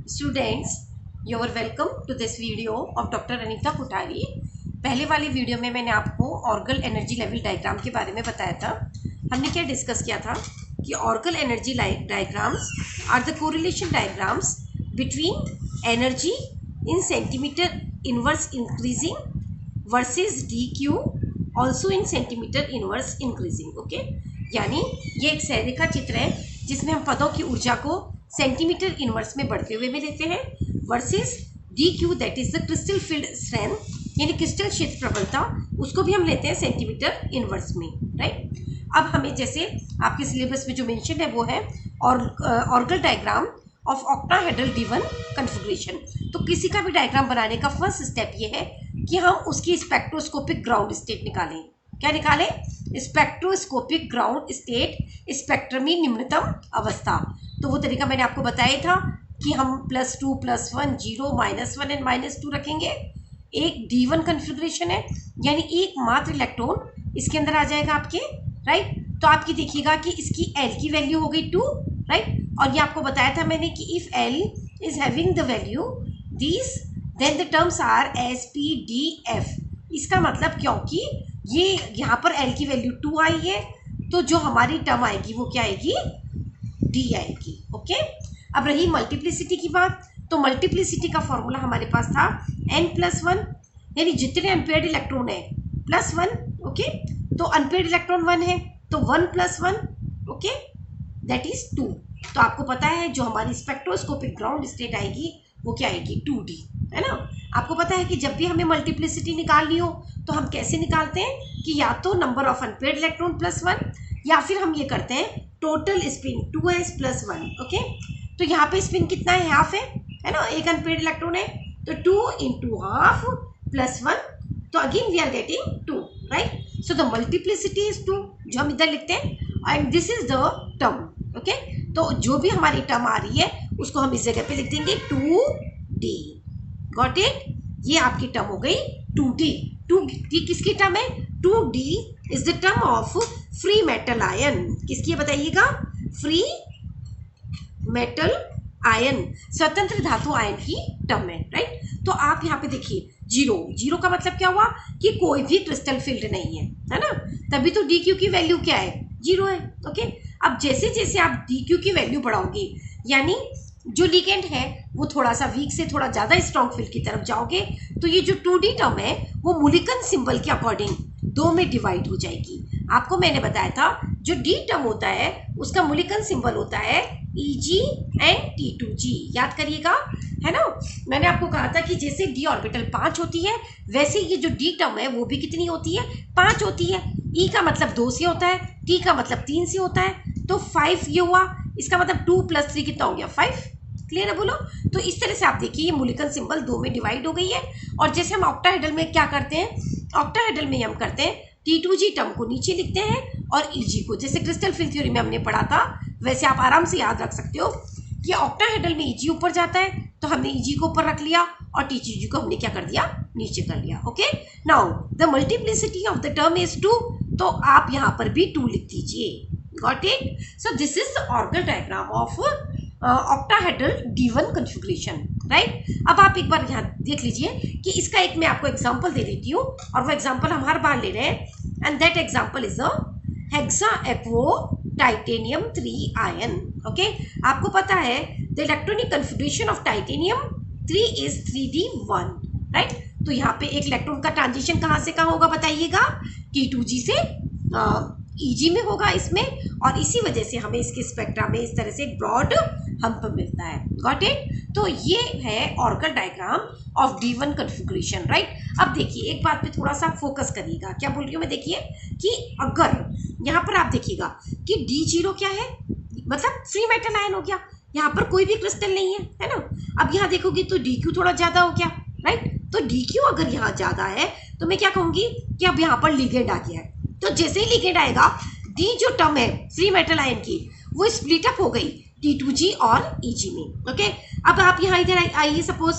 Students, you are welcome to this video of doctor Anita Kuthari. पहले वाली video में मैंने आपको ऑर्गल एनर्जी लेवल डायग्राम के बारे में बताया था। हमने क्या डिस्कस किया था कि Orgel energy diagrams are the correlation diagrams between energy in centimetre inverse increasing versus D Q also in centimetre inverse increasing. Okay, यानी ये एक सैरेखा चित्र है जिसमें हम पदों की ऊर्जा को सेंटीमीटर इनवर्स में बढ़ते हुए में लेते हैं versus D Q that is the crystal field strength यानी क्रिस्टल क्षेत्र प्रबलता, उसको भी हम लेते हैं सेंटीमीटर इनवर्स में। राइट, अब हमें जैसे आपके सिलेबस में जो मेंशन है वो है Orgel diagram of octahedral D one configuration. तो किसी का भी डायग्राम बनाने का फर्स्ट स्टेप ये है कि हम उसकी स्पेक्ट्रोस्कोपिक ग्राउंड स्टेट निकालें। क्या निकालें? स्पेक्ट्रोस्कोपिक ग्राउंड स्टेट, स्पेक्ट्रमी निम्नतम अवस्था। तो वो तरीका मैंने आपको बताया था कि हम +2 +1 0 -1 एंड -2 रखेंगे। एक D1 कन्फिग्रेशन है यानी एक मात्र इलेक्ट्रॉन इसके अंदर आ जाएगा आपके। राइट, तो आपकी देखिएगा कि इसकी L की वैल्यू हो गई 2। राइट, और ये आपको बताया था मैंने कि if L is having the value this then the terms are SPDF। इसका मतलब क्योंकि ये यहाँ पर L की वैल्यू 2 आई है तो जो हमारी टर्म आएगी वो क्या आएगी? D आएगी। ओके, अब रही मल्टीप्लिसिटी की बात, तो मल्टीप्लिसिटी का फॉर्मूला हमारे पास था n+1 यानी जितने अनपेयर्ड इलेक्ट्रॉन है +1। ओके, तो अनपेयर्ड इलेक्ट्रॉन 1 है तो 1 + 1 ओके दैट इज 2। तो आपको पता है जो हमारी स्पेक्ट्रोस्कोपिक ग्राउंड स्टेट आएगी वो क्या आएगी? 2D, है ना। आपको पता है कि जब भी हमें मल्टीप्लिसिटी निकालनी हो तो हम कैसे निकालते हैं कि या तो नंबर ऑफ अनपेयर्ड इलेक्ट्रॉन +1 या फिर हम ये करते हैं टोटल स्पिन 2s + 1। ओके, तो यहाँ पे स्पिन कितना है? हाफ है ना, एक अनपेयर्ड इलेक्ट्रॉन है तो 2 × हाफ +1, तो again we are getting 2। Right, so the multiplicity is 2 जो हम इधर लिखते हैं and this is the term. Okay, तो जो भी हमारी टर्म आ रही है उसको हम इस जगह पे लिख देंगे 2D। Got it? ये आपकी टर्म हो गई 2D। 2D किसकी टर्म है? 2D is the term of free metal ion. किसकी है बताइएगा? फ्री मेटल आयन, स्वतंत्र धातु आयन की टर्म है। राइट, तो आप यहाँ पे देखिए 0 का मतलब क्या हुआ कि कोई भी क्रिस्टल फील्ड नहीं है ना, तभी तो डी क्यू की वैल्यू क्या है? 0 है। ओके, अब जैसे जैसे आप डी क्यू की वैल्यू बढ़ाओगे यानी जो लिगेंड है वो थोड़ा सा वीक से थोड़ा ज़्यादा स्ट्रॉन्ग फील्ड की तरफ जाओगे तो ये जो 2D टर्म है वो मूलिकन सिंबल के अकॉर्डिंग 2 में डिवाइड हो जाएगी। आपको मैंने बताया था जो D टर्म होता है उसका मूलिकन सिंबल होता है Eg एंड T2G, याद करिएगा, है ना। मैंने आपको कहा था कि जैसे D ऑर्बिटल 5 होती है वैसे ये जो D टर्म है वो भी कितनी होती है? 5 होती है। E का मतलब 2 से होता है, T का मतलब 3 से होता है, तो 5 ये हुआ। इसका मतलब 2 + 3 कितना हो गया? 5। क्लियर है बोलो? तो इस तरह से आप देखिए ये मूलिकन सिंबल 2 में डिवाइड हो गई है। और जैसे हम ऑक्टाहेड्रल में क्या करते हैं, ऑक्टाहेड्रल में हम करते हैं T2G टर्म को नीचे लिखते हैं और Eg को, जैसे क्रिस्टल फील्ड थ्योरी में हमने पढ़ा था वैसे आप आराम से याद रख सकते हो कि ऑक्टाहेड्रल में Eg ऊपर जाता है तो हमने Eg को ऊपर रख लिया और T2G को हमने क्या कर दिया? नीचे कर लिया। Okay, now the multiplicity of the term is 2, तो आप यहाँ पर भी 2 लिख दीजिए। Got it? So this is the Orgel diagram of octahedral D1 configuration. Right, अब आप एक बार यहाँ देख लीजिए कि इसका एक मैं आपको एग्जांपल दे देती हूँ और वो एग्जांपल हम हर बार ले रहे हैं and that example is a hexaaquo titanium 3 ion. Okay, आपको पता है the electronic configuration of titanium 3 is 3D1। Right, तो यहाँ पे एक इलेक्ट्रॉन का ट्रांजिशन कहाँ से कहाँ होगा बताइएगा? T2G से Eg में होगा इसमें, और इसी वजह से हमें इसके स्पेक्ट्रा में इस तरह से एक ब्रॉड हम्प मिलता है। Got it? तो ये है Orgel diagram of D1 configuration. Right, अब देखिए एक बात पे थोड़ा सा फोकस करिएगा। क्या बोल रही हूँ मैं? देखिए कि अगर यहाँ पर आप देखिएगा कि D0 क्या है, मतलब फ्री मेटल आयन हो गया, यहाँ पर कोई भी क्रिस्टल नहीं है ना। अब यहाँ देखोगे तो DQ थोड़ा ज्यादा हो गया। राइट, तो DQ अगर यहाँ ज्यादा है तो मैं क्या कहूंगी कि अब यहाँ पर लिगेंड आ गया है। तो जैसे ही लिगेंड आएगा D जो टर्म है फ्री मेटल आयन की वो स्प्लिट अप हो गई T2G और Eg में। ओके, अब आप यहाँ इधर आइए सपोज,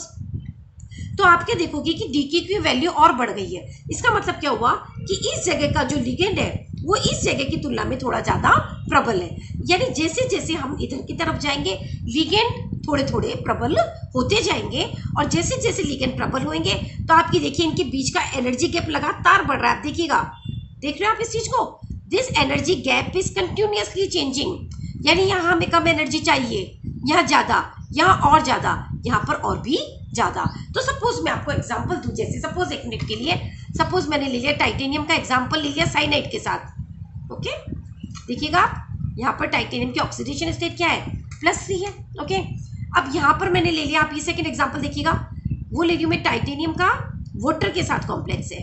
तो आप क्या देखोगे कि D की वैल्यू और बढ़ गई है। इसका मतलब क्या हुआ कि इस जगह का जो लिगेंड है वो इस जगह की तुलना में थोड़ा ज्यादा प्रबल है। यानी जैसे जैसे हम इधर की तरफ जाएंगे लिगेंड थोड़े थोड़े प्रबल होते जाएंगे, और जैसे जैसे लिगेंड प्रबल होंगे तो आपकी देखिए इनके बीच का एनर्जी गैप लगातार बढ़ रहा है। आप देखिएगा, देख रहे हो आप इस चीज को, this energy gap is continuously changing. यानी यहाँ हमें कम एनर्जी चाहिए, यहाँ ज्यादा, यहाँ और ज्यादा, यहाँ पर और भी ज्यादा। तो सपोज मैं आपको एग्जांपल दूं, जैसे सपोज एक मिनट के लिए, सपोज मैंने ले लिया टाइटेनियम का एग्जांपल ले लिया साइनाइड के साथ। ओके, देखिएगा आप यहाँ पर टाइटेनियम की ऑक्सीडेशन स्टेट क्या है, +3 है। ओके, अब यहाँ पर मैंने ले लिया, आप ये सेकंड एग्जांपल देखिएगा, वो ले लिया मैं टाइटेनियम का वाटर के साथ कॉम्प्लेक्स है।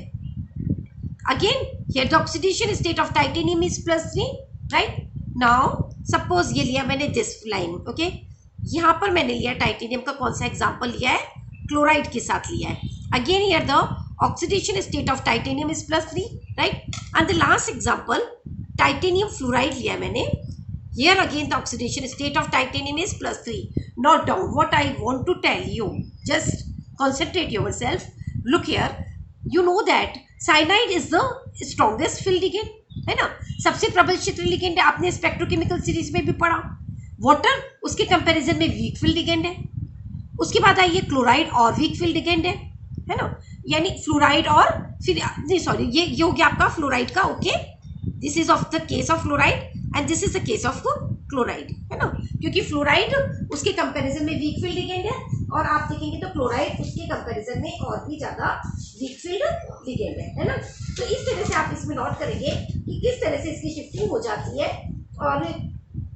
Again here the oxidation state of titanium is +3, right. Now suppose ये लिया मैंने दिस लाइन। ओके, यहाँ पर मैंने लिया टाइटेनियम का कौन सा एग्जांपल लिया है, क्लोराइड के साथ लिया है। Again here the oxidation state of titanium is +3, right. And the last example titanium fluoride लिया मैंने। Here again the oxidation state of titanium is +3. Note down what I want to tell you. Just concentrate yourself. Look here. You know that cyanide is the strongest field ligand, है ना, सबसे प्रबल क्षेत्रीय ligand है। आपने spectrochemical series में भी पढ़ा। वाटर उसके कंपैरिजन में वीक फील्ड लिगेंड है। उसके बाद आइए क्लोराइड और वीक फील्ड लिगेंड है ना, यानी फ्लोराइड और फिर नहीं सॉरी ये हो गया आपका फ्लोराइड का। Okay, this is of the case of fluoride and this is the case of chloride, है ना, क्योंकि फ्लोराइड उसके कंपैरिजन में वीक फील्ड लिगेंड है, और आप देखेंगे तो क्लोराइड उसके कंपैरिजन में और भी ज्यादा वीक फील्ड लिगेंड है ना। तो इस तरह से आप इसमें नोट करेंगे कि किस तरह से इसकी शिफ्टिंग हो जाती है और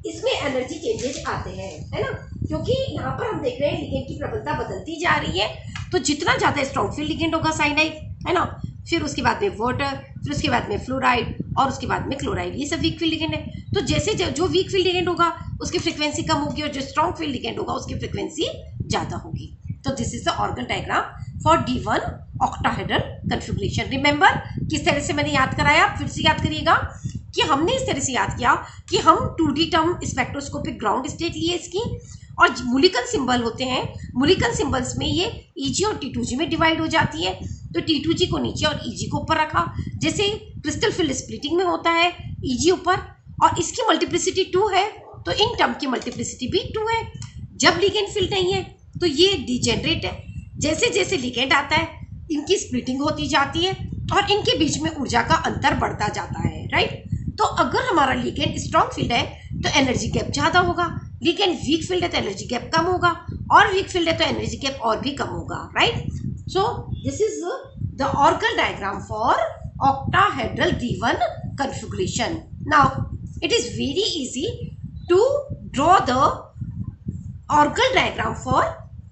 इसमें एनर्जी चेंजेस आते हैं, है ना, क्योंकि यहाँ पर हम देख रहे हैं लिगेंड की प्रबलता बदलती जा रही है। तो जितना ज्यादा स्ट्रॉन्ग फील्ड लिगेंड होगा साइनाइड, है ना, फिर उसके बाद में वाटर, फिर उसके बाद में फ्लोराइड और उसके बाद में क्लोराइड, ये सब वीक फील्ड लिगेंड है। तो जैसे जो वीक फील्ड लिगेंड होगा उसकी फ्रीक्वेंसी कम होगी और जो स्ट्रॉन्ग फील्ड लिगेंड होगा उसकी फ्रीक्वेंसी ज्यादा होगी। तो this is the organ diagram for D1 octahedral configuration. Remember किस तरह से मैंने याद कराया, फिर से याद करिएगा कि हमने इस तरह से याद किया कि हम 2D term spectroscopic ground state लिए इसकी, और मूलिकल सिंबल होते हैं, मूलिकल सिंबल्स में ये Eg और T2G में डिवाइड हो जाती है। तो T2G को नीचे और Eg को ऊपर रखा, जैसे क्रिस्टल फील्ड स्प्लिटिंग में होता है, Eg ऊपर, और इसकी मल्टीप्लिसिटी 2 है तो इन टर्म की मल्टीप्लिसिटी भी 2 है। जब लिगेंड फील्ड नहीं है तो ये डिजेनरेट है। जैसे जैसे लिगेंड आता है इनकी स्प्लिटिंग होती जाती है और इनके बीच में ऊर्जा का अंतर बढ़ता जाता है, राइट। तो अगर हमारा लिगेंड स्ट्रॉन्ग फील्ड है तो एनर्जी गैप ज्यादा होगा, लिगेंड वीक फील्ड है तो एनर्जी गैप कम होगा, और वीक फील्ड है तो एनर्जी गैप और भी कम होगा, right. So this is the organ diagram for octahedral D1 configuration. Now it is very easy to draw the organ diagram for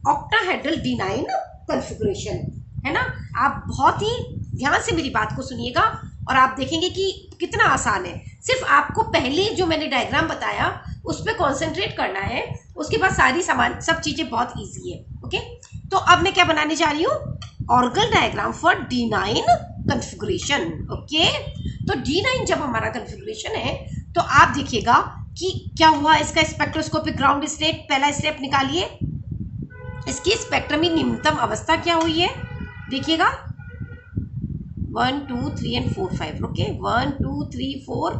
octahedral D9 configuration, है ना। आप बहुत ही ध्यान से मेरी बात को सुनिएगा और आप देखेंगे कि कितना आसान है। सिर्फ आपको पहले जो मैंने डायग्राम बताया उस पर कॉन्सेंट्रेट करना है, उसके बाद सारी सब चीजें बहुत इजी है। ओके, तो अब मैं क्या बनाने जा रही हूँ, organ diagram for D9 configuration. Okay, तो D9 जब हमारा कन्फिगरेशन है तो आप देखिएगा कि क्या हुआ, इसका स्पेक्ट्रोस्कोपिक ग्राउंड स्टेट, पहला स्टेप निकालिए, इसकी स्पेक्ट्रम में निम्नतम अवस्था क्या हुई है, देखिएगा 1 2 3 एंड 4 5। ओके, 1 2 3 4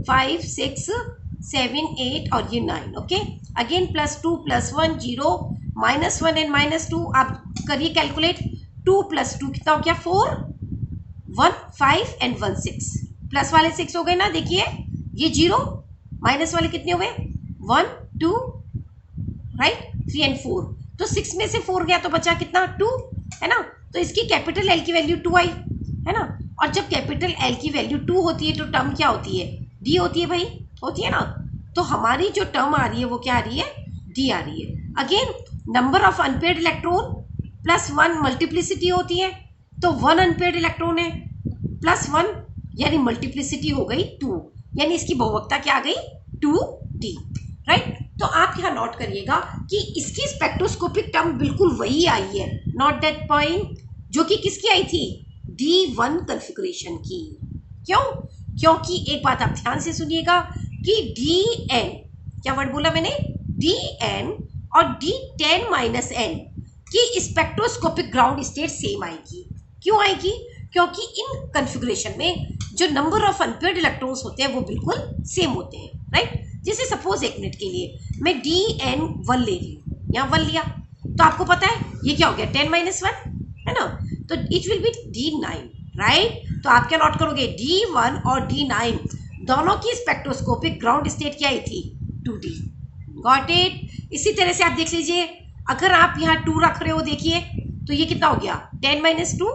5 6 7 8 और ये 9। ओके, अगेन +2 +1 0 -1 एंड -2, आप करिए कैलकुलेट, 2 + 2 कितना हो गया 4, 1 5 एंड 1 6, प्लस वाले 6 हो गए ना, देखिए ये 0, माइनस वाले कितने हुए 1 2 राइट 3 एंड 4, तो 6 में से 4 गया तो बचा कितना 2, है ना। तो इसकी कैपिटल एल की वैल्यू 2 आई, है ना, और जब कैपिटल एल की वैल्यू 2 होती है तो टर्म क्या होती है, डी होती है भाई, होती है ना। तो हमारी जो टर्म आ रही है वो क्या आ रही है, डी आ रही है। Again number of unpaired electron +1 multiplicity होती है, तो 1 अनपेयर्ड इलेक्ट्रॉन है +1 यानी मल्टीप्लिसिटी हो गई 2, यानी इसकी बहुवक्ता क्या आ गई 2d, राइट। तो आप यहाँ नोट करिएगा कि इसकी स्पेक्ट्रोस्कोपिक टर्म बिल्कुल वही आई है, नॉट दैट पॉइंट, जो कि किसकी आई थी, D1 कन्फिगरेशन की। क्यों, क्योंकि एक बात आप ध्यान से सुनिएगा कि Dn, क्या वर्ड बोला मैंने, Dn और D10-n की स्पेक्ट्रोस्कोपिक ग्राउंड स्टेट सेम आएगी। क्यों आएगी, क्योंकि इन कन्फिगरेशन में जो नंबर ऑफ अनपेयर्ड इलेक्ट्रॉन्स होते हैं वो बिल्कुल सेम होते हैं, राइट। जैसे सपोज एक मिनट के लिए मैं DN1 ले रही हूँ, यहाँ 1 लिया, तो आपको पता है ये क्या हो गया 10-1 है ना, तो it will be D9, right. तो आप क्या नोट करोगे, D1 और D9 दोनों की स्पेक्ट्रोस्कोपिक ग्राउंड स्टेट क्या आई थी 2D, गॉट इट। इसी तरह से आप देख लीजिए, अगर आप यहाँ 2 रख रहे हो, देखिए तो ये कितना हो गया 10-2,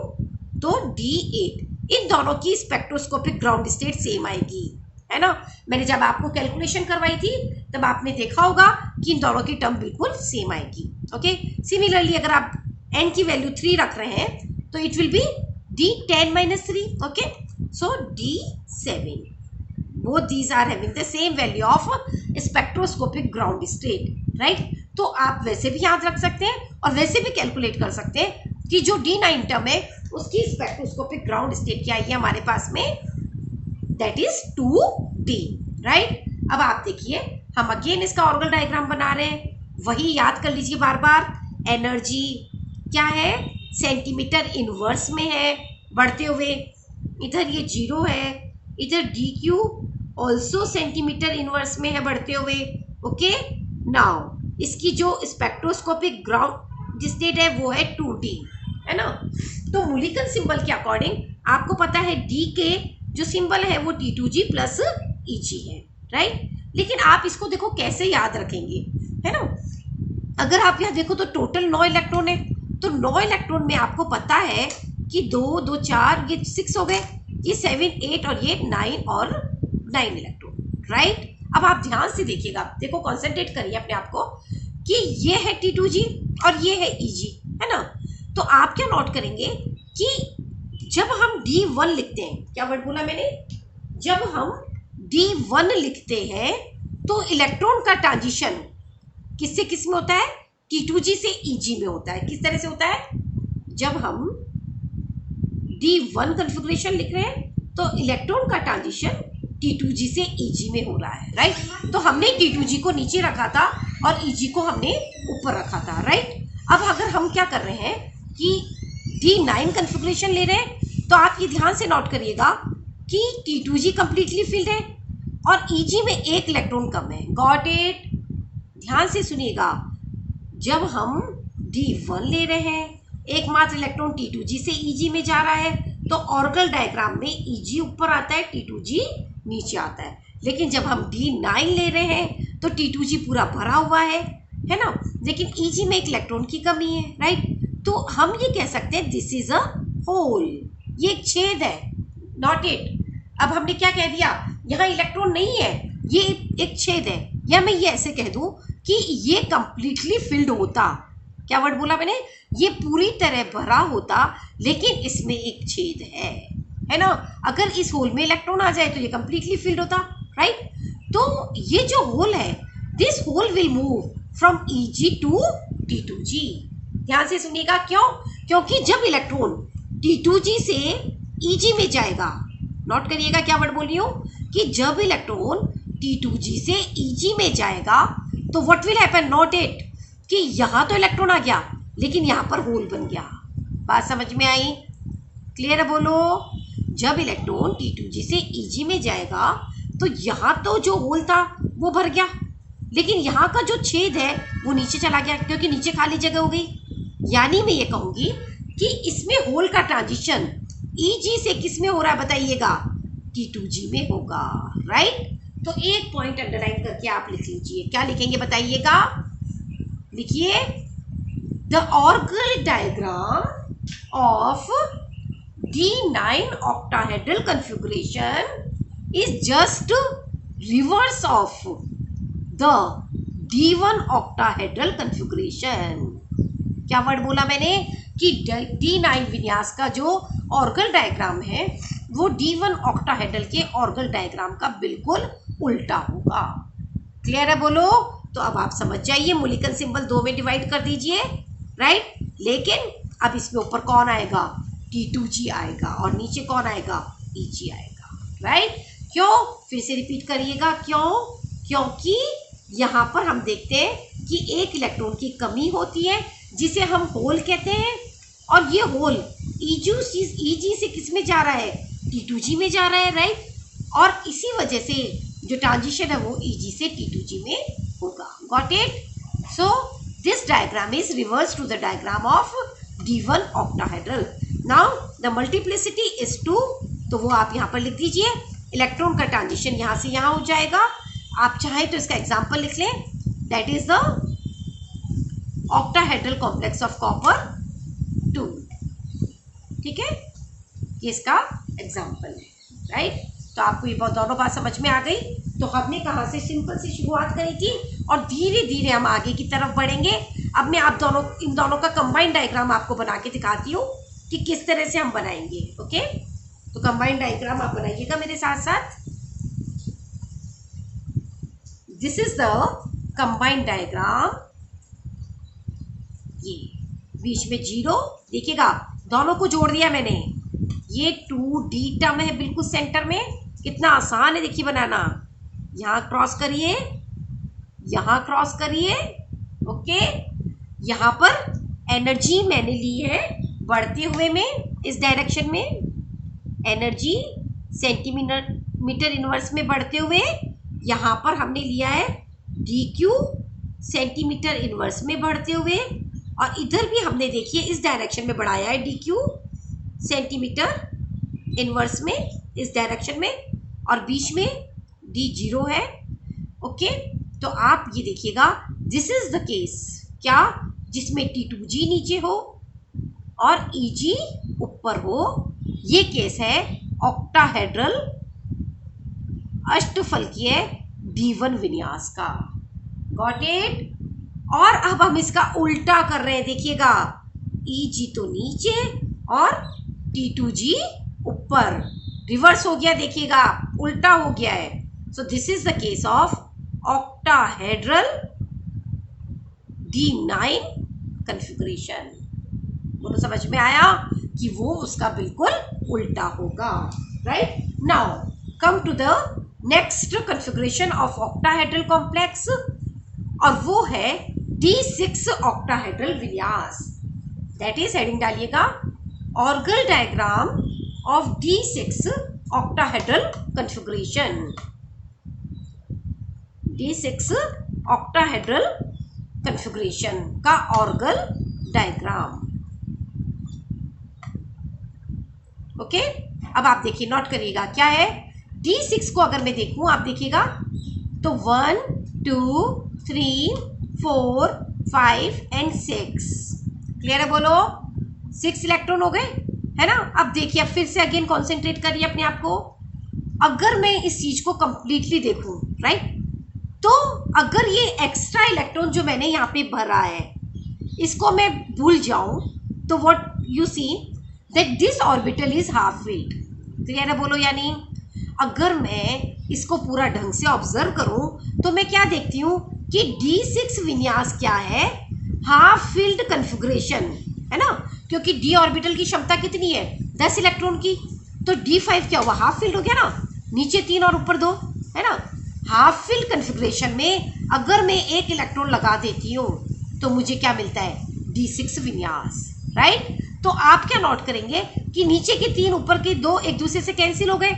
तो D8। इन दोनों की स्पेक्ट्रोस्कोपिक ग्राउंड स्टेट सेम आएगी, है ना। मैंने जब आपको कैलकुलेशन करवाई थी तब आपने देखा होगा कि इन दोनों की टर्म बिल्कुल सेम आएगी, ओके। सिमिलरली अगर आप n की वैल्यू 3 रख रहे हैं तो it will be D10-3, okay. So D7, both these are having the same value of spectroscopic ground state, right। तो आप वैसे भी याद रख सकते हैं और वैसे भी कैलकुलेट कर सकते हैं कि जो D9 टर्म है उसकी स्पेक्ट्रोस्कोपिक ग्राउंड स्टेट क्या है हमारे पास में, दैट इज 2D, राइट। अब आप देखिए हम अगेन इसका ऑर्गल डायग्राम बना रहे हैं, वही याद कर लीजिए बार बार। एनर्जी क्या है, सेंटीमीटर इनवर्स में है बढ़ते हुए, इधर ये 0 है, इधर DQ ऑल्सो सेंटीमीटर इनवर्स में है बढ़ते हुए, ओके। नाउ इसकी जो स्पेक्ट्रोस्कोपिक ग्राउंड स्टेट है वो है 2D, है ना। तो मोलिकुलर सिंबल के अकॉर्डिंग आपको पता है D के जो सिंबल है वो T2G प्लस EG है, राइट। लेकिन आप इसको देखो कैसे याद रखेंगे, है ना। अगर आप यहाँ देखो तो टोटल 9 इलेक्ट्रॉन है, तो 9 इलेक्ट्रॉन में आपको पता है कि 2 2 4 ये 6 हो गए, ये 7 8 और ये 9 और 9 इलेक्ट्रॉन, राइट। अब आप ध्यान से देखिएगा, देखो कॉन्सेंट्रेट करिए अपने आप को कि ये है T2G और ये है EG, है ना। तो आप क्या नोट करेंगे कि जब हम D1 लिखते हैं, क्या वर्ड बोला मैंने, जब हम D1 लिखते हैं तो इलेक्ट्रॉन का ट्रांजिशन किससे किस में होता है, T2G से EG में होता है। किस तरह से होता है, जब हम D1 कॉन्फ़िगरेशन लिख रहे हैं तो इलेक्ट्रॉन का ट्रांजिशन T2G से EG में हो रहा है, राइट। तो हमने T2G को नीचे रखा था और EG को हमने ऊपर रखा था, राइट। अब अगर हम क्या कर रहे हैं कि D9 कॉन्फ़िगरेशन ले रहे हैं तो आप ये ध्यान से नोट करिएगा कि T2G कंप्लीटली फिल्ड है और EG में एक इलेक्ट्रॉन कम है, गॉट इट। ध्यान से सुनिएगा, जब हम D1 ले रहे हैं एकमात्र इलेक्ट्रॉन T2G से EG में जा रहा है तो ऑर्गल डायग्राम में EG ऊपर आता है, T2G नीचे आता है। लेकिन जब हम D9 ले रहे हैं तो T2G पूरा भरा हुआ है ना, लेकिन EG में एक इलेक्ट्रॉन की कमी है, राइट। तो हम ये कह सकते हैं दिस इज अ होल, ये एक छेद है, नॉट इट। अब हमने क्या कह दिया, यहाँ इलेक्ट्रॉन नहीं है, ये एक छेद है, या मैं ये ऐसे कह दूं कि ये कंप्लीटली फिल्ड होता, क्या वर्ड बोला मैंने, ये पूरी तरह भरा होता लेकिन इसमें एक छेद है ना। अगर इस होल में इलेक्ट्रॉन आ जाए तो ये कंप्लीटली फिल्ड होता, राइट। तो ये जो होल है, this hole will move from EG to T2G। ध्यान से सुनिएगा, क्यों, क्योंकि जब इलेक्ट्रॉन T2G से EG में जाएगा, नोट करिएगा क्या वर्ड बोल रही हूँ, कि जब इलेक्ट्रॉन T2G से EG में जाएगा तो what will happen, note it, कि यहाँ तो इलेक्ट्रॉन आ गया लेकिन यहाँ पर होल बन गया। बात समझ में आई, क्लियर है, बोलो। जब इलेक्ट्रॉन T2G से EG में जाएगा तो यहाँ तो जो होल था वो भर गया लेकिन यहाँ का जो छेद है वो नीचे चला गया क्योंकि नीचे खाली जगह हो गई। यानी मैं ये कहूँगी कि इसमें होल का ट्रांजिशन EG से किस में हो रहा है बताइएगा, T2G में होगा, राइट। तो एक पॉइंट अंडरलाइन करके आप लिख लीजिए, क्या लिखेंगे बताइएगा, लिखिए, the Orgel diagram of D9 octahedral configuration is just reverse of the D1 octahedral configuration। क्या वर्ड बोला मैंने कि D9 विन्यास का जो ऑर्गल डायग्राम है वो D1 ऑक्टाहेड्रल के ऑर्गल डायग्राम का बिल्कुल उल्टा होगा। क्लियर है, बोलो। तो अब आप समझ जाइए, मोलिकुलर सिंबल 2 में डिवाइड कर दीजिए, राइट। लेकिन अब इसमें ऊपर कौन आएगा, T2G आएगा और नीचे कौन आएगा, EG आएगा, राइट। क्यों, फिर से रिपीट करिएगा, क्यों, क्योंकि यहाँ पर हम देखते हैं कि एक इलेक्ट्रॉन की कमी होती है जिसे हम होल कहते हैं और ये होल EG से किस में जा रहा है, T2G में जा रहा है, राइट। और इसी वजह से जो ट्रांजिशन है वो EG से T2G में होगा। Got it? So this diagram is reverse to the diagram of D1 octahedral. Now the multiplicity is 2, तो वो आप यहाँ पर लिख दीजिए। इलेक्ट्रॉन का ट्रांजिशन यहाँ से यहाँ हो जाएगा। आप चाहें तो इसका एग्जाम्पल लिख लें, that is the octahedral complex of copper 2। ठीक है, ये इसका एग्जाम्पल है, राइट। तो आपको ये दोनों बात समझ में आ गई। तो हमने कहाँ से सिंपल से शुरुआत करी थी और धीरे धीरे हम आगे की तरफ बढ़ेंगे। अब मैं आप दोनों इन दोनों का कंबाइंड डायग्राम आपको बना के दिखाती हूँ कि किस तरह से हम बनाएंगे। ओके, तो कंबाइंड डायग्राम आप बनाइएगा मेरे साथ साथ। This is the combined diagram. ये बीच में 0 देखिएगा, दोनों को जोड़ दिया मैंने। ये 2D टर्म है बिल्कुल सेंटर में। कितना आसान है देखिए बनाना। यहाँ क्रॉस करिए, यहाँ क्रॉस करिए। ओके, यहाँ पर एनर्जी मैंने ली है बढ़ते हुए में, इस डायरेक्शन में एनर्जी सेंटीमीटर इनवर्स में बढ़ते हुए। यहाँ पर हमने लिया है DQ सेंटीमीटर इनवर्स में बढ़ते हुए, और इधर भी हमने देखिए इस डायरेक्शन में बढ़ाया है DQ सेंटीमीटर इनवर्स में, इस डायरेक्शन में, और बीच में D0 है। ओके, तो आप ये देखिएगा, दिस इज द केस क्या, जिसमें T2G नीचे हो और EG ऊपर हो। ये केस है ऑक्टाहेड्रल अष्टफलकीय D1 विन्यास का। Got it? और अब हम इसका उल्टा कर रहे हैं, देखिएगा EG तो नीचे और T2G ऊपर, रिवर्स हो गया, देखिएगा उल्टा हो गया है। सो this is the case of octahedral D9 configuration. बोलो समझ में आया कि वो उसका बिल्कुल उल्टा होगा, right. Now come to the next configuration of octahedral complex, और वो है D6 ऑक्टाहेड्रल विन्यास। दैट इज हेडिंग डालिएगा, Orgel diagram of D6 octahedral configuration. D6 octahedral configuration का ऑर्गल डायग्राम। ओके, अब आप देखिए, नोट करिएगा क्या है। D6 को अगर मैं देखूं, आप देखिएगा तो 1 2 3 4 5 एंड 6। क्लियर है? बोलो 6 इलेक्ट्रॉन हो गए, है ना। अब देखिए, अब फिर से अगेन कॉन्सेंट्रेट करिए अपने आप को। अगर मैं इस चीज को कंप्लीटली देखूं, राइट, तो अगर ये एक्स्ट्रा इलेक्ट्रॉन जो मैंने यहाँ पे भरा है इसको मैं भूल जाऊं, तो what you see that this orbital is half filled. Clear है? बोलो यानी अगर मैं इसको पूरा ढंग से ऑब्जर्व करूं तो मैं क्या देखती हूँ कि D6 विन्यास क्या है, हाफ फिल्ड कॉन्फ़िगरेशन, है ना, क्योंकि D ऑर्बिटल की क्षमता कितनी है, 10 इलेक्ट्रॉन की। तो D5 क्या हुआ, हाफ फिल्ड हो गया ना, नीचे 3 और ऊपर 2, है ना। हाफ फिल्ड कॉन्फ़िगरेशन में अगर मैं एक इलेक्ट्रॉन लगा देती हूँ तो मुझे क्या मिलता है, D6 विन्यास, राइट। तो आप क्या नोट करेंगे कि नीचे के 3 ऊपर के 2 एक दूसरे से कैंसिल हो गए।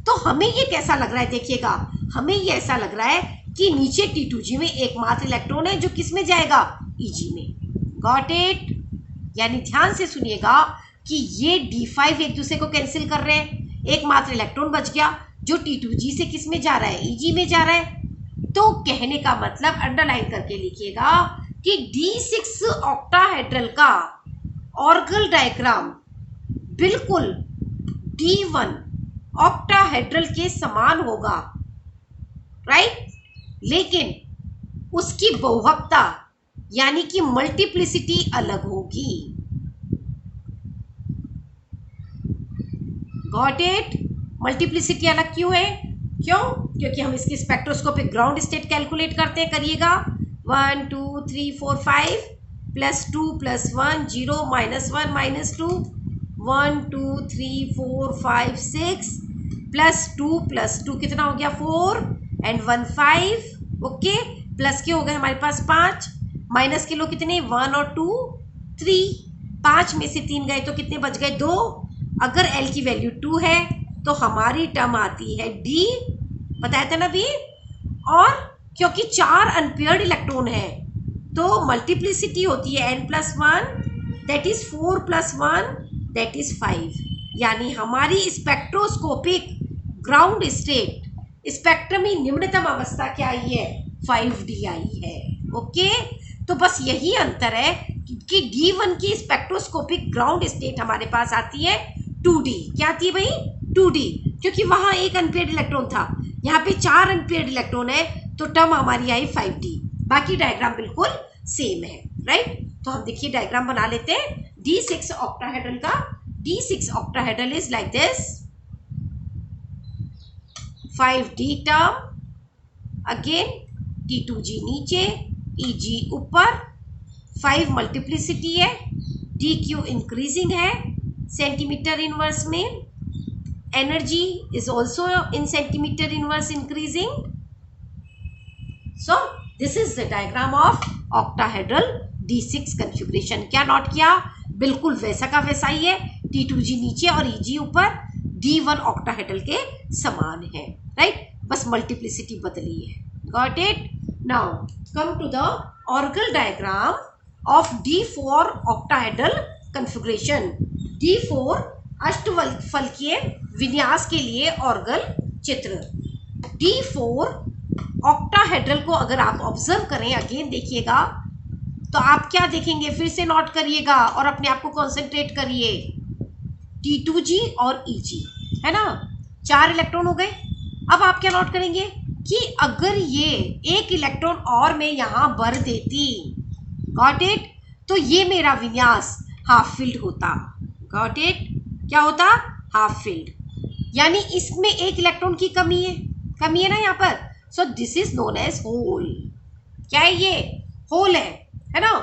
तो हमें ये कैसा लग रहा है, देखिएगा, हमें ये ऐसा लग रहा है कि नीचे T2G में एकमात्र इलेक्ट्रॉन है जो किस में जाएगा, EG में। Got it? यानी ध्यान से सुनिएगा कि ये D5 एक दूसरे को कैंसिल कर रहे हैं, एकमात्र इलेक्ट्रॉन बच गया जो T2G से किस में जा रहा है, EG में जा रहा है। तो कहने का मतलब, अंडरलाइन करके लिखिएगा कि D6 ऑक्टाहेड्रल का ऑर्गल डायग्राम बिल्कुल D1 ऑक्टाहेड्रल के समान होगा, राइट। लेकिन उसकी बहुभक्ता यानी कि मल्टीप्लिसिटी अलग होगी। Got it? मल्टीप्लिसिटी अलग क्यों है? क्यों? क्योंकि हम इसके स्पेक्ट्रोस्कोपिक ग्राउंड स्टेट कैलकुलेट करते हैं। करिएगा 1 2 3 4 5 +2 +1 0 -1 -2 1 2 3 4 5 6 +2 +2 कितना हो गया, 4 एंड 1 5। ओके, प्लस के हो गए हमारे पास 5, माइनस के लो कितने, 1 और 2 3, 5 में से 3 गए तो कितने बच गए, 2। अगर L की वैल्यू 2 है तो हमारी टर्म आती है डी, बताया था ना अभी। और क्योंकि 4 अनपेयर्ड इलेक्ट्रॉन है तो मल्टीप्लिसिटी होती है n+1, that is 4+1, that is 5। यानी हमारी स्पेक्ट्रोस्कोपिक ग्राउंड स्टेट, स्पेक्ट्रम की निम्नतम अवस्था क्या आई है, 5D आई है। ओके, तो बस यही अंतर है कि D1 की स्पेक्ट्रोस्कोपिक ग्राउंड स्टेट हमारे पास आती है 2D। क्या आती है भाई, 2D, क्योंकि वहां एक अनपेयर्ड इलेक्ट्रॉन था, यहाँ पे 4 अनपेयर्ड इलेक्ट्रॉन है तो टर्म हमारी आई 5D। बाकी डायग्राम बिल्कुल सेम है, राइट। तो हम देखिए डायग्राम बना लेते हैं D6 ऑक्टाहेड्रल का। D6 octahedral is like this, 5D term, again T2G नीचे, EG ऊपर, 5 मल्टीप्लिसिटी है, DQ इंक्रीजिंग है सेंटीमीटर इनवर्स में, energy is also in centimetre inverse increasing. So this is the diagram of octahedral D6 configuration। क्या note किया, बिल्कुल वैसा का वैसा ही है, T2G नीचे और EG ऊपर, D1 octahedral के समान है, राइट, बस मल्टीप्लिसिटी बदली है। Got it? Now come to the orbital diagram of D4 octahedral configuration। D4 अष्टफलकीय विन्यास के लिए ऑर्गल चित्र। D4 ऑक्टाहेड्रल को अगर आप ऑब्जर्व करें, अगेन देखिएगा, तो आप क्या देखेंगे, फिर से नोट करिएगा और अपने आप को कॉन्सेंट्रेट करिए। T2G और EG है ना, 4 इलेक्ट्रॉन हो गए। अब आप क्या नोट करेंगे कि अगर ये एक इलेक्ट्रॉन और मैं यहां भर देती, गॉट इट, तो ये मेरा विन्यास हाफ फील्ड होता। गॉट इट, क्या होता, हाफ फील्ड, यानी इसमें एक इलेक्ट्रॉन की कमी है ना यहाँ पर। So this is known as hole. क्या है ये, होल है ना।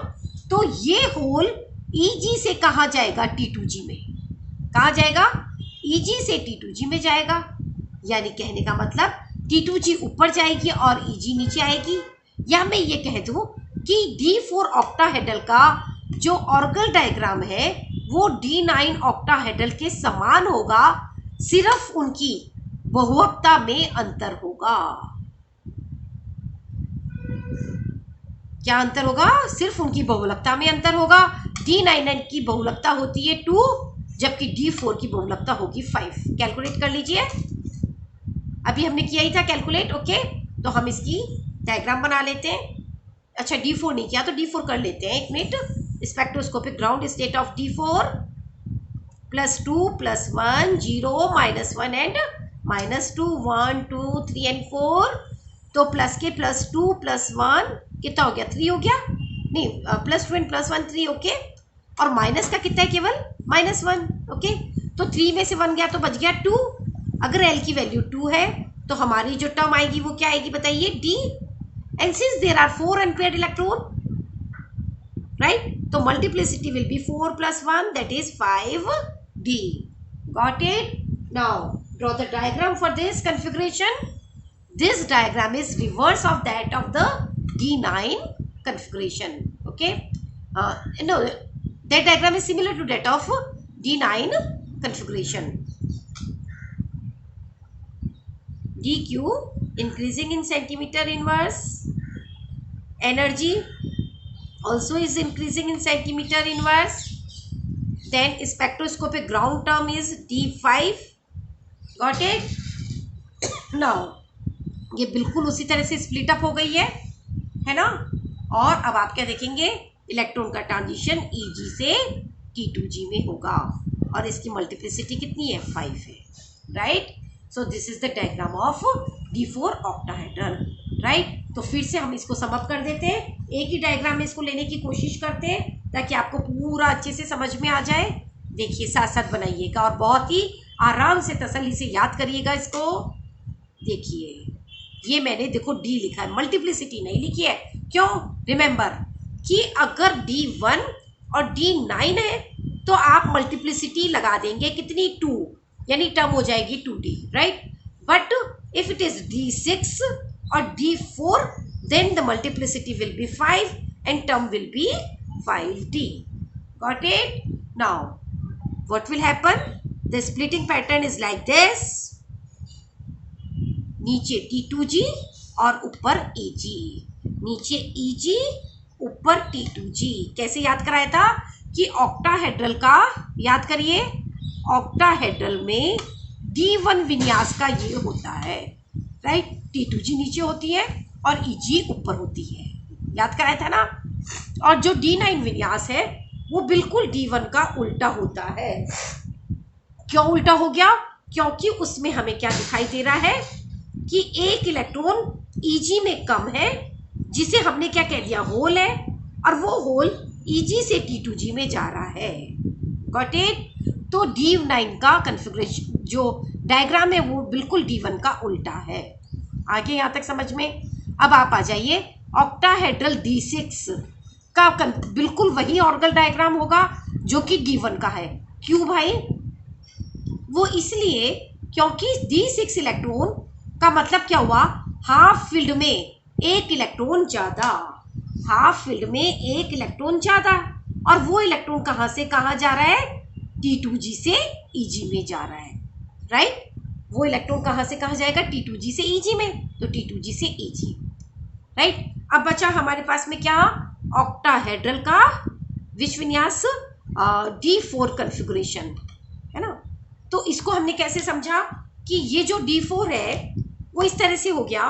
तो ये होल EG से कहाँ जाएगा, T2G में। कहाँ जाएगा, EG से T2G में जाएगा। यानी कहने का मतलब T2G ऊपर जाएगी और EG नीचे आएगी। या मैं ये कह दूं कि D4 ऑक्टाहेड्रल का जो ऑर्गल डायग्राम है वो D9 ऑक्टाहेड्रल के समान होगा, सिर्फ उनकी बहुवक्ता में अंतर होगा। क्या अंतर होगा, सिर्फ उनकी बहुलकता में अंतर होगा। D9 की बहुलकता होती है 2, जबकि D4 की बहुलकता होगी 5। कैलकुलेट कर लीजिए, अभी हमने किया ही था कैलकुलेट। ओके, तो हम इसकी डायग्राम बना लेते हैं। अच्छा, D4 नहीं किया तो D4 कर लेते हैं, एक minute. Spectroscopic ground state of D4, +2 +1 0 -1 and -2 1 2 3 and 4। तो प्लस के +2 +1 कितना हो गया, 3 हो गया, नहीं +2 एंड +1 3। ओके, और माइनस का कितना है, केवल -1। ओके, तो 3 में से 1 गया तो बच गया 2। अगर L की वैल्यू 2 है तो हमारी जो टर्म आएगी वो क्या आएगी, बताइए, D। And since there are 4 unpaired electron, right, तो multiplicity will be 4 + 1, that is 5D। Got it? Now draw the diagram for this configuration. This diagram is reverse of that of the D9 configuration. Okay, no, that diagram is similar to that of D9 configuration. DQ increasing in centimeter inverse, energy also is increasing in centimeter inverse. Then spectroscopic ground term is D5. Got it? Now ये बिल्कुल उसी तरह से split up हो गई है ना। और अब आप क्या देखेंगे, इलेक्ट्रॉन का ट्रांजिशन EG से T2G में होगा और इसकी मल्टीप्लिसिटी कितनी है, 5 है, right. So this is the diagram of D4 octahedral, right. तो फिर से हम इसको सम अप कर देते हैं, एक ही डायग्राम में इसको लेने की कोशिश करते हैं ताकि आपको पूरा अच्छे से समझ में आ जाए। देखिए, साथ साथ बनाइएगा और बहुत ही आराम से तसल्ली से याद करिएगा इसको। देखिए, ये मैंने देखो D लिखा है, मल्टीप्लिसिटी नहीं लिखी है। क्यों? रिमेंबर कि अगर D1 और D9 है तो आप मल्टीप्लिसिटी लगा देंगे कितनी, 2, यानी टर्म हो जाएगी 2D, right. But if it is D6 और D4 then the multiplicity will be 5 and term will be 5D. Got it? Now what will happen? The splitting pattern is like this, नीचे T2G और ऊपर Eg, नीचे Eg ऊपर T2G। कैसे याद कराया था कि ऑक्टाहेड्रल का, याद करिए, ऑक्टाहेड्रल में D1 विन्यास का ये होता है, राइट। T2G नीचे होती है और Eg ऊपर होती है, याद कराया था ना। और जो D9 विन्यास है वो बिल्कुल D1 का उल्टा होता है। क्यों उल्टा हो गया? क्योंकि उसमें हमें क्या दिखाई दे रहा है कि एक इलेक्ट्रॉन Eg में कम है, जिसे हमने क्या कह दिया, होल है, और वो होल Eg से T2G में जा रहा है। Got it? तो D9 का कन्फिग्रेशन जो डायग्राम है वो बिल्कुल D1 का उल्टा है। आगे यहाँ तक समझ में? अब आप आ जाइए, ऑक्टाहेड्रल D6 का बिल्कुल वही ऑर्गल डायग्राम होगा जो कि D1 का है। क्यों भाई? वो इसलिए क्योंकि D6 इलेक्ट्रॉन का मतलब क्या हुआ, हाफ फील्ड में एक इलेक्ट्रॉन ज्यादा, हाफ फील्ड में एक इलेक्ट्रॉन ज्यादा, और वो इलेक्ट्रॉन कहाँ से कहाँ जा रहा है, T2G से Eg में जा रहा है, राइट। वो इलेक्ट्रॉन कहाँ से कहाँ जाएगा, T2G से Eg में, तो T2G से Eg, राइट। अब बचा हमारे पास में क्या, ऑक्टाहेड्रल का विश्वविन्यास D4 कन्फिगरेशन, है ना। तो इसको हमने कैसे समझा कि ये जो D4 है वो इस तरह से हो गया,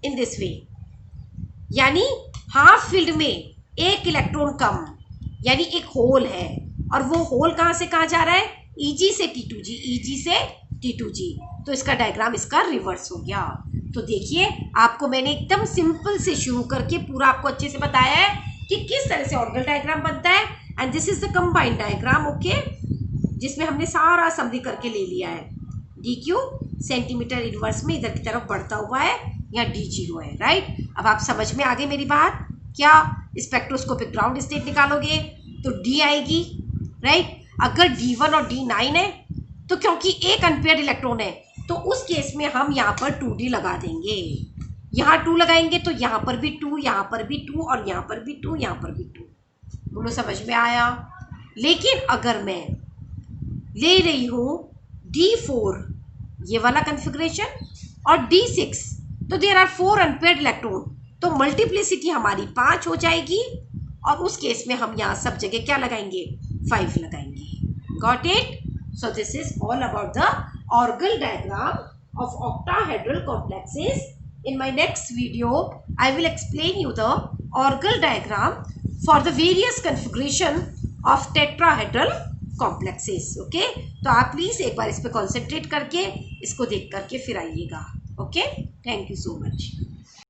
इन दिस वे, यानी हाफ फील्ड में एक इलेक्ट्रॉन कम, यानी एक होल है, और वो होल कहाँ से कहाँ जा रहा है, Eg से T2G, Eg से T2G। तो इसका डायग्राम इसका रिवर्स हो गया। तो देखिए, आपको मैंने एकदम सिंपल से शुरू करके पूरा आपको अच्छे से बताया है कि किस तरह से ऑर्गल डायग्राम बनता है। And this is the combined diagram, okay, जिसमें हमने सारा समरी करके ले लिया है। DQ सेंटीमीटर इनवर्स में इधर की तरफ बढ़ता हुआ है, यहाँ D0 है, राइट। अब आप समझ में आ गई मेरी बात? क्या स्पेक्ट्रोस्कोपिक ग्राउंड स्टेट निकालोगे तो D आएगी, राइट। अगर D1 और D9 है तो क्योंकि एक अनपेयर्ड इलेक्ट्रॉन है तो उस केस में हम यहाँ पर 2D लगा देंगे, यहाँ 2 लगाएंगे तो यहाँ पर भी 2, यहाँ पर भी 2, और यहाँ पर भी 2, यहाँ पर भी 2। बोलो समझ में आया? लेकिन अगर मैं ले रही हूँ D4 ये वाला कन्फिग्रेशन और D6, तो देयर आर 4 अनपेयर्ड इलेक्ट्रॉन, तो मल्टीप्लिसिटी हमारी 5 हो जाएगी, और उस केस में हम यहाँ सब जगह क्या लगाएंगे, 5 लगाएंगे। Got it? So this is all about the Orgel diagram of octahedral complexes. In my next video I will explain you the orgal diagram for the various configuration of tetrahedral complexes. Okay, तो आप please एक बार इस पे concentrate करके इसको देख करके फिर आइएगा। Okay, thank you so much.